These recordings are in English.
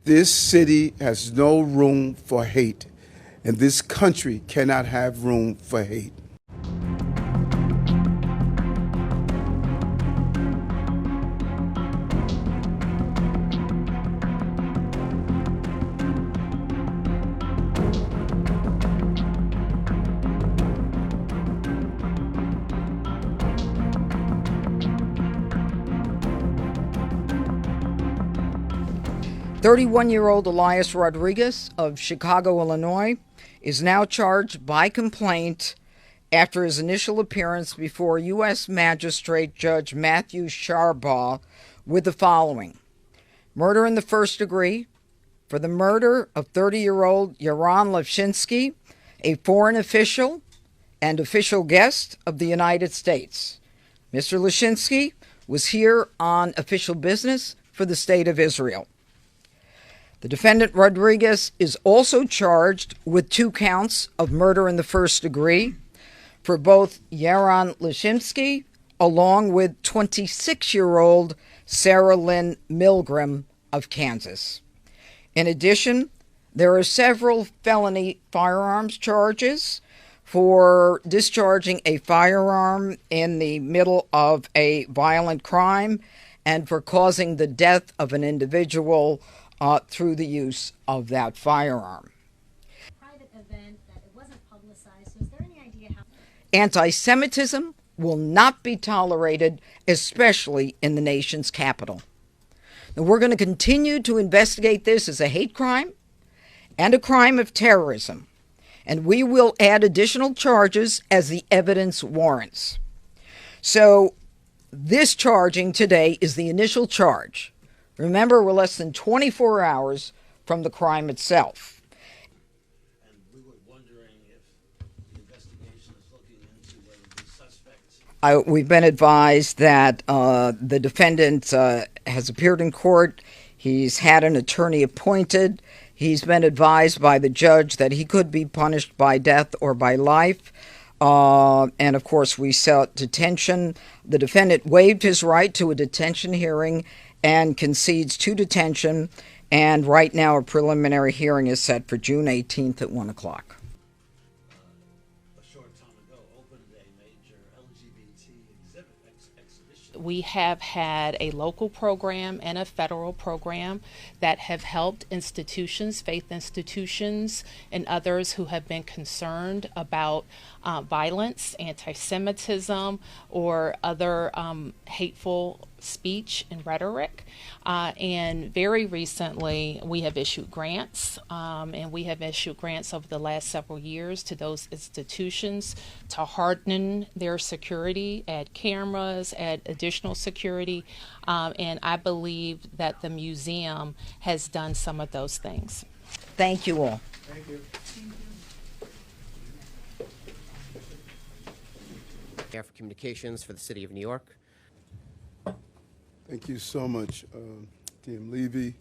This city has no room for hate, and this country cannot have room for hate. "31-year-old Elias Rodriguez of Chicago, Illinois, is now charged by complaint after his initial appearance before U.S. Magistrate Judge Matthew Sharbaugh with the following: murder in the first degree for the murder of 30-year-old Yaron Lischinsky, a foreign official and official guest of the United States. Mr. Lischinsky was here on official business for the State of Israel. The defendant Rodriguez is also charged with 2 counts of murder in the first degree for both Yaron Lischinsky along with 26-year-old Sarah Lynn Milgrim of Kansas. In addition, there are several felony firearms charges for discharging a firearm in the middle of a violent crime and for causing the death of an individual through the use of that firearm. Private event that it wasn't publicized. So is there any idea how? Anti-Semitism will not be tolerated, especially in the nation's capital. Now, we're going to continue to investigate this as a hate crime and a crime of terrorism, and we will add additional charges as the evidence warrants. So this charging today is the initial charge. Remember, we're less than 24 hours from the crime itself. And we were wondering if the investigation is looking into whether the suspects... We've been advised that the defendant has appeared in court. He's had an attorney appointed. He's been advised by the judge that he could be punished by death or by life. And, of course, we sought detention. The defendant waived his right to a detention hearing and concedes to detention, and right now a preliminary hearing is set for June 18th at 1 o'clock. A short time ago opened a major LGBT exhibition. We have had a local program and a federal program that have helped institutions, faith institutions, and others who have been concerned about violence, anti-Semitism, or other hateful speech and rhetoric. And very recently, we have issued grants, and we have issued grants over the last several years to those institutions to harden their security, add cameras, add additional security, and I believe that the museum has done some of those things. Thank you all. Thank you. For Communications for the City of New York. Thank you so much, DM Levy.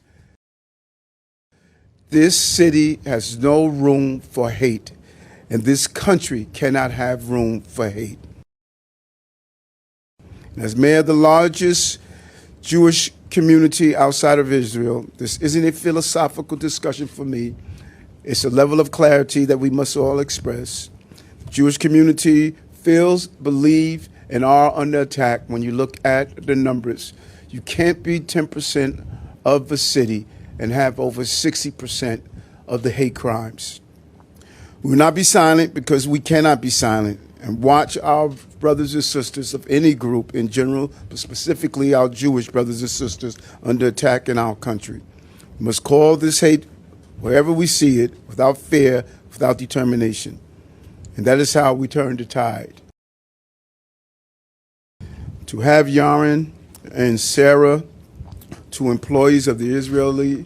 This city has no room for hate, and this country cannot have room for hate. And as mayor of the largest Jewish community outside of Israel, this isn't a philosophical discussion for me. It's a level of clarity that we must all express. The Jewish community feels, believe, and are under attack when you look at the numbers. You can't be 10% of the city and have over 60% of the hate crimes. We will not be silent because we cannot be silent, and watch our brothers and sisters of any group in general, but specifically our Jewish brothers and sisters under attack in our country. We must call this hate wherever we see it, without fear, without determination. And that is how we turn the tide. To have Yaron and Sarah, 2 employees of the Israeli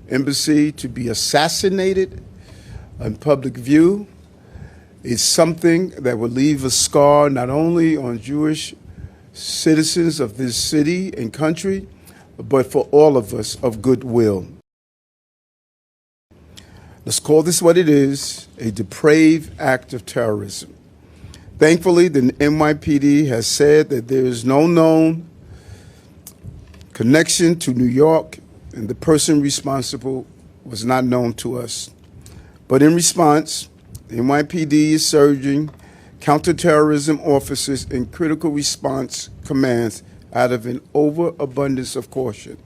embassy, to be assassinated in public view is something that will leave a scar not only on Jewish citizens of this city and country, but for all of us of goodwill. Let's call this what it is, a depraved act of terrorism. Thankfully, the NYPD has said that there is no known connection to New York and the person responsible was not known to us. But in response, the NYPD is surging counterterrorism officers and critical response commands out of an overabundance of caution.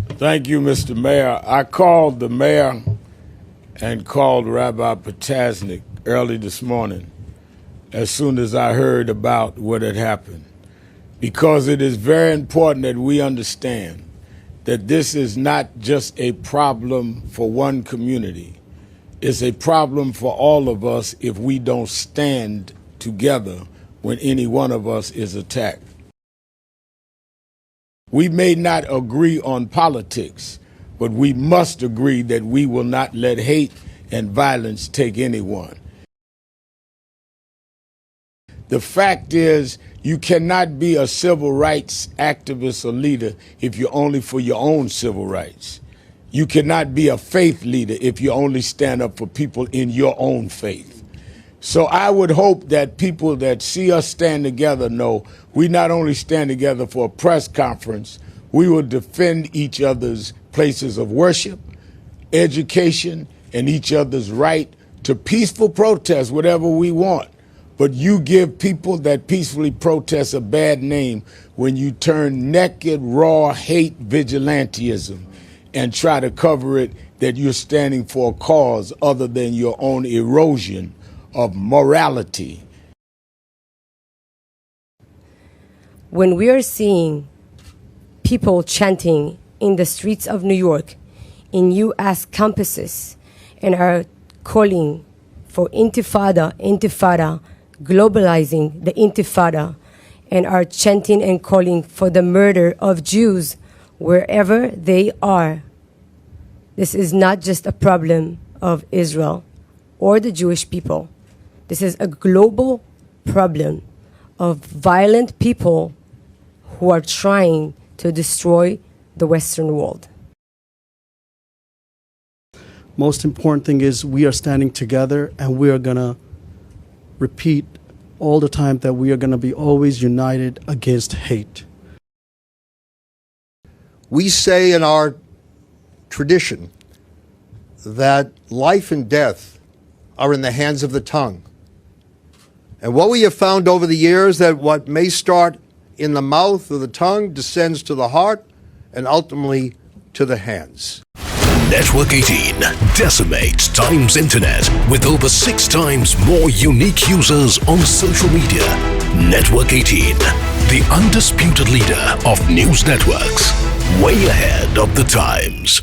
Thank you, Mr. Mayor. I called the mayor and called Rabbi Potasnik early this morning as soon as I heard about what had happened, because it is very important that we understand that this is not just a problem for one community. It's a problem for all of us if we don't stand together when any one of us is attacked. We may not agree on politics, but we must agree that we will not let hate and violence take anyone. The fact is, you cannot be a civil rights activist or leader if you're only for your own civil rights. You cannot be a faith leader if you only stand up for people in your own faith. So I would hope that people that see us stand together know we not only stand together for a press conference, we will defend each other's places of worship, education, and each other's right to peaceful protest, whatever we want. But you give people that peacefully protest a bad name when you turn naked, raw hate vigilantism and try to cover it that you're standing for a cause other than your own erosion of morality. When we are seeing people chanting in the streets of New York, in U.S. campuses, and are calling for intifada, globalizing the intifada, and are chanting and calling for the murder of Jews wherever they are. This is not just a problem of Israel or the Jewish people. This is a global problem of violent people who are trying to destroy the Western world. Most important thing is we are standing together, and we are going to repeat all the time that we are going to be always united against hate. We say in our tradition that life and death are in the hands of the tongue. And what we have found over the years, that what may start in the mouth or the tongue descends to the heart and ultimately to the hands. Network 18 decimates Times Internet with over 6 times more unique users on social media. Network 18, the undisputed leader of news networks, way ahead of the times.